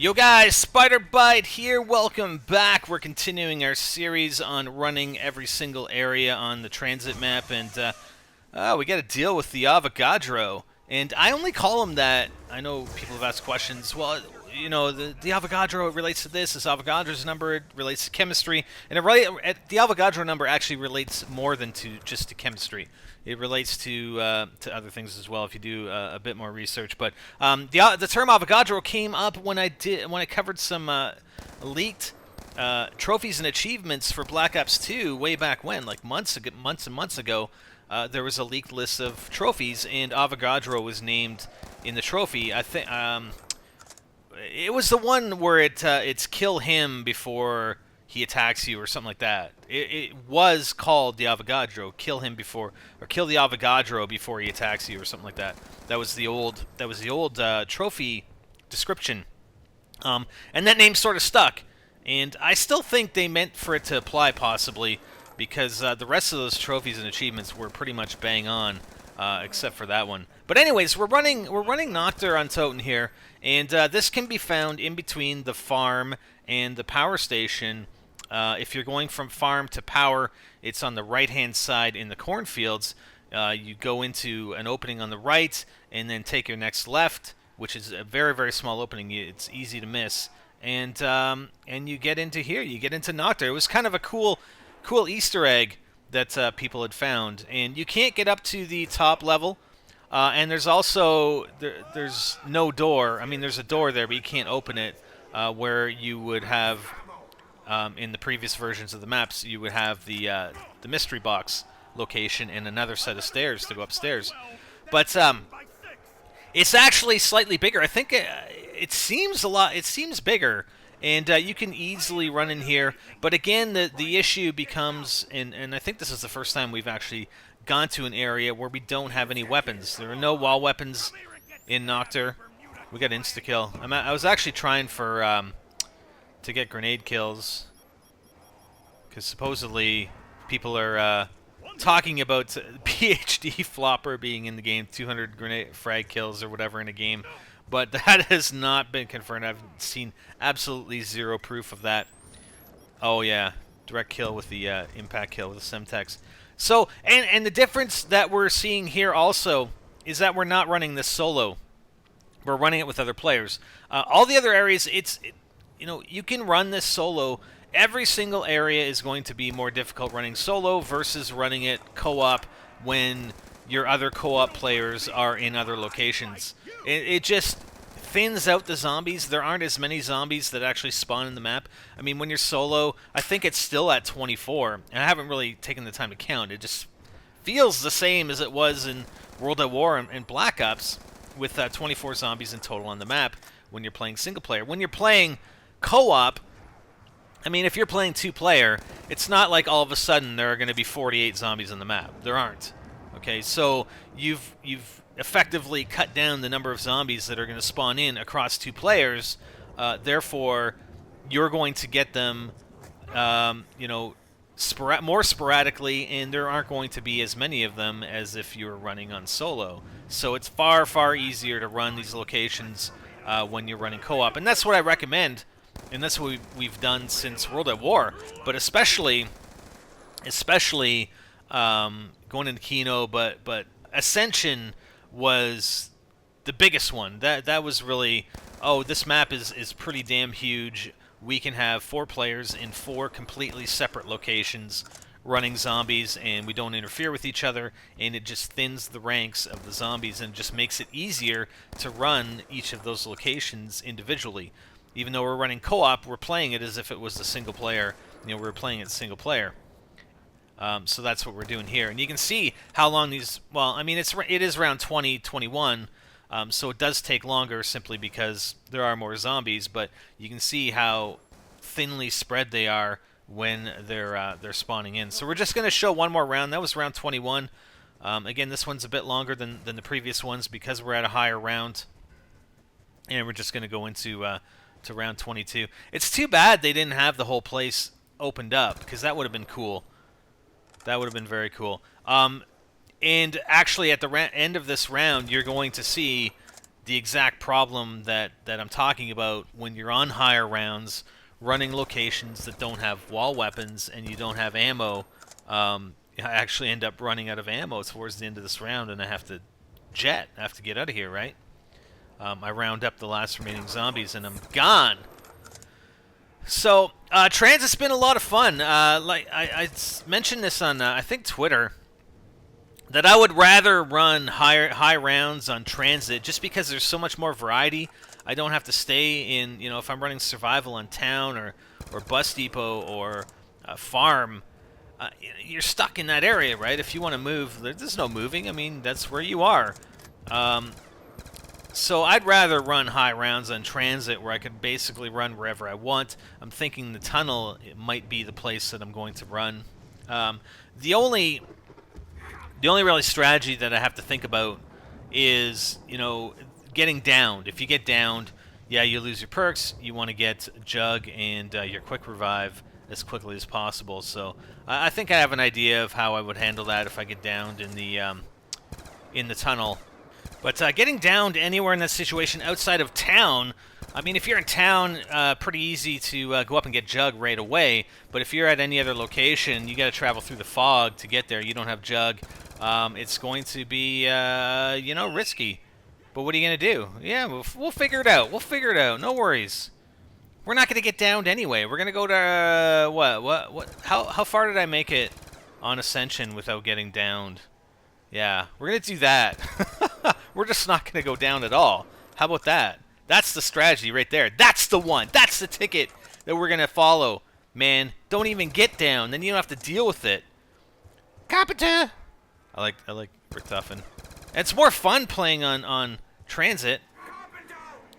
Yo guys, Spider Bite here. Welcome back. We're continuing our series on running every single area on the Transit map, and we got to deal with the Avogadro. And I only call him that. I know people have asked questions. Well, you know, the Avogadro relates to this. This Avogadro's number it relates to chemistry, and the Avogadro number actually relates more than to chemistry. It relates to other things as well if you do a bit more research. But the term Avogadro came up when I covered some leaked trophies and achievements for Black Ops 2 way back when, like months and months ago. There was a leaked list of trophies, and Avogadro was named in the trophy. I think it was the one where it's kill him before he attacks you or something like that. It was called the Avogadro, kill him before, or kill the Avogadro before he attacks you or something like that. That was the old trophy description, and that name sort of stuck. And I still think they meant for it to apply possibly, because the rest of those trophies and achievements were pretty much bang on, except for that one. But anyways, we're running Nacht der Untoten here, and this can be found in between the farm and the power station. If you're going from farm to power, it's on the right-hand side in the cornfields. You go into an opening on the right, and then take your next left, which is a very, very small opening. It's easy to miss, and you get into here. You get into Nacht der. It was kind of a cool Easter egg that people had found, and you can't get up to the top level. And there's also there's no door. I mean, there's a door there, but you can't open it. Where you would have in the previous versions of the maps, you would have the mystery box location and another set of stairs to go upstairs. But it's actually slightly bigger. I think it seems a lot. It seems bigger, and you can easily run in here. But again, the issue becomes, and I think this is the first time we've actually gone to an area where we don't have any weapons. There are no wall weapons in Nacht der. We got insta-kill. I was actually trying for to get grenade kills, because supposedly people are talking about PhD Flopper being in the game, 200 grenade frag kills or whatever in a game, but that has not been confirmed. I've seen absolutely zero proof of that. Oh yeah, direct kill with the impact kill with the Semtex. So, and the difference that we're seeing here also is that we're not running this solo. We're running it with other players. All the other areas, you can run this solo. Every single area is going to be more difficult running solo versus running it co-op when your other co-op players are in other locations. It just thins out the zombies. There aren't as many zombies that actually spawn in the map. I mean, when you're solo, I think it's still at 24, and I haven't really taken the time to count. It just feels the same as it was in World at War and Black Ops, with 24 zombies in total on the map when you're playing single player. When you're playing co-op, I mean, if you're playing two-player, it's not like all of a sudden there are going to be 48 zombies on the map. There aren't. Okay, so you've effectively cut down the number of zombies that are going to spawn in across two players. Therefore, you're going to get them, more sporadically, and there aren't going to be as many of them as if you were running on solo. So it's far, far easier to run these locations when you're running co-op, and that's what I recommend, and that's what we've done since World at War. But especially going into Kino, but Ascension was the biggest one. That was really, this map is pretty damn huge. We can have 4 players in 4 completely separate locations running zombies, and we don't interfere with each other, and it just thins the ranks of the zombies and just makes it easier to run each of those locations individually. Even though we're running co-op, we're playing it as if it was a single player. We're playing it single player. So that's what we're doing here, and you can see how long these. Well, I mean, it is around 2021. So it does take longer simply because there are more zombies, but you can see how thinly spread they are when they're spawning in. So we're just going to show one more round. That was round 21. Again, this one's a bit longer than the previous ones because we're at a higher round, and we're just going to go into to round 22. It's too bad they didn't have the whole place opened up, because that would have been cool. That would have been very cool. And actually, at the end of this round, you're going to see the exact problem that I'm talking about when you're on higher rounds, running locations that don't have wall weapons and you don't have ammo. I actually end up running out of ammo towards the end of this round, and I have to jet. I have to get out of here, right? I round up the last remaining zombies, and I'm gone. So, Transit's been a lot of fun. Like I mentioned this on, I think, Twitter, that I would rather run high rounds on Transit just because there's so much more variety. I don't have to stay in, if I'm running survival on town or bus depot or farm, you're stuck in that area, right? If you want to move, there's no moving. I mean, that's where you are. So I'd rather run high rounds on Transit where I could basically run wherever I want. I'm thinking the tunnel might be the place that I'm going to run. The only really strategy that I have to think about is, getting downed. If you get downed, yeah, you lose your perks. You want to get Jug and your quick revive as quickly as possible. So I think I have an idea of how I would handle that if I get downed in the tunnel. But getting downed anywhere in that situation outside of town, I mean, if you're in town, pretty easy to go up and get Jug right away. But if you're at any other location, you got to travel through the fog to get there. You don't have Jug. It's going to be, risky. But what are you going to do? Yeah, we'll figure it out. We'll figure it out. No worries. We're not going to get downed anyway. We're going to go to, what? How far did I make it on Ascension without getting downed? Yeah, we're going to do that. We're just not going to go down at all. How about that? That's the strategy right there. That's the one. That's the ticket that we're going to follow. Man, don't even get down. Then you don't have to deal with it. Carpenter! I like Richtofen. It's more fun playing on Transit.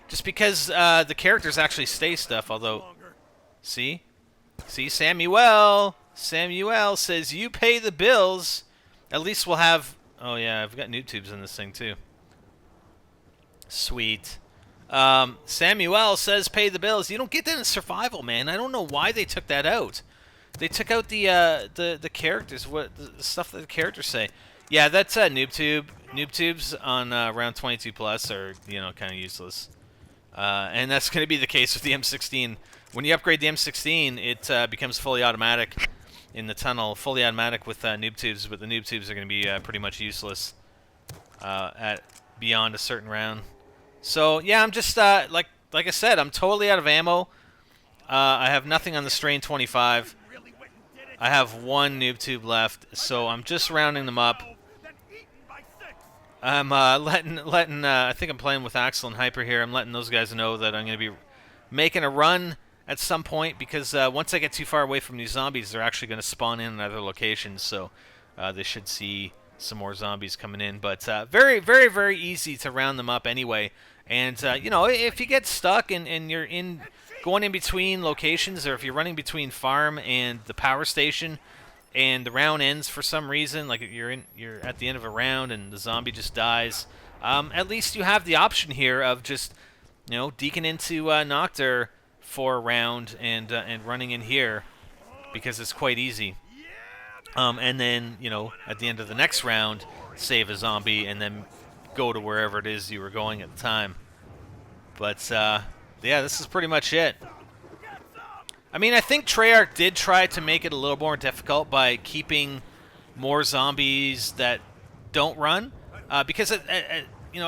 Just because the characters actually stay stuff, although... See? Samuel says, you pay the bills. At least we'll have... Oh, yeah, I've got noob tubes in this thing, too. Sweet. Samuel says, pay the bills. You don't get that in survival, man. I don't know why they took that out. They took out the characters, the stuff that the characters say. Yeah, that's noob tube. Noob tubes on round 22 plus are, kind of useless. And that's going to be the case with the M16. When you upgrade the M16, it becomes fully automatic in the tunnel, fully automatic with noob tubes, but the noob tubes are going to be pretty much useless at beyond a certain round. So yeah, I'm just like I said, I'm totally out of ammo. I have nothing on the Strain 25. I have one noob tube left, so I'm just rounding them up. I'm letting I think I'm playing with Axel and Hyper here. I'm letting those guys know that I'm going to be making a run at some point, because once I get too far away from these zombies, they're actually going to spawn in other locations, so they should see some more zombies coming in. But very, very, very easy to round them up anyway. And, if you get stuck and you're going in between locations, or if you're running between farm and the power station, and the round ends for some reason, like you're at the end of a round and the zombie just dies, at least you have the option here of just, deacon into Noctur for a round and running in here, because it's quite easy. And then, at the end of the next round, save a zombie and then go to wherever it is you were going at the time. But, yeah, this is pretty much it. I mean, I think Treyarch did try to make it a little more difficult by keeping more zombies that don't run. Because, I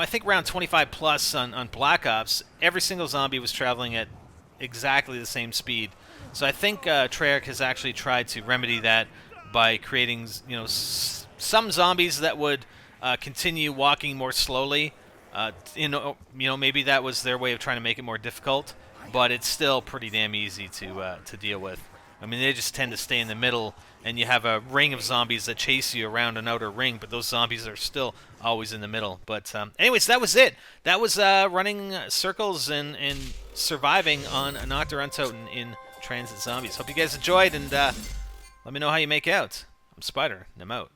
think around 25 plus on Black Ops, every single zombie was traveling at exactly the same speed. So I think Treyarch has actually tried to remedy that by creating, some zombies that would continue walking more slowly. Maybe that was their way of trying to make it more difficult, but it's still pretty damn easy to deal with. I mean, they just tend to stay in the middle, and you have a ring of zombies that chase you around an outer ring, but those zombies are still always in the middle. But anyways, that was it. That was running circles and surviving on Nacht der Untoten in Transit Zombies. Hope you guys enjoyed, and let me know how you make out. I'm Spider, and I'm out.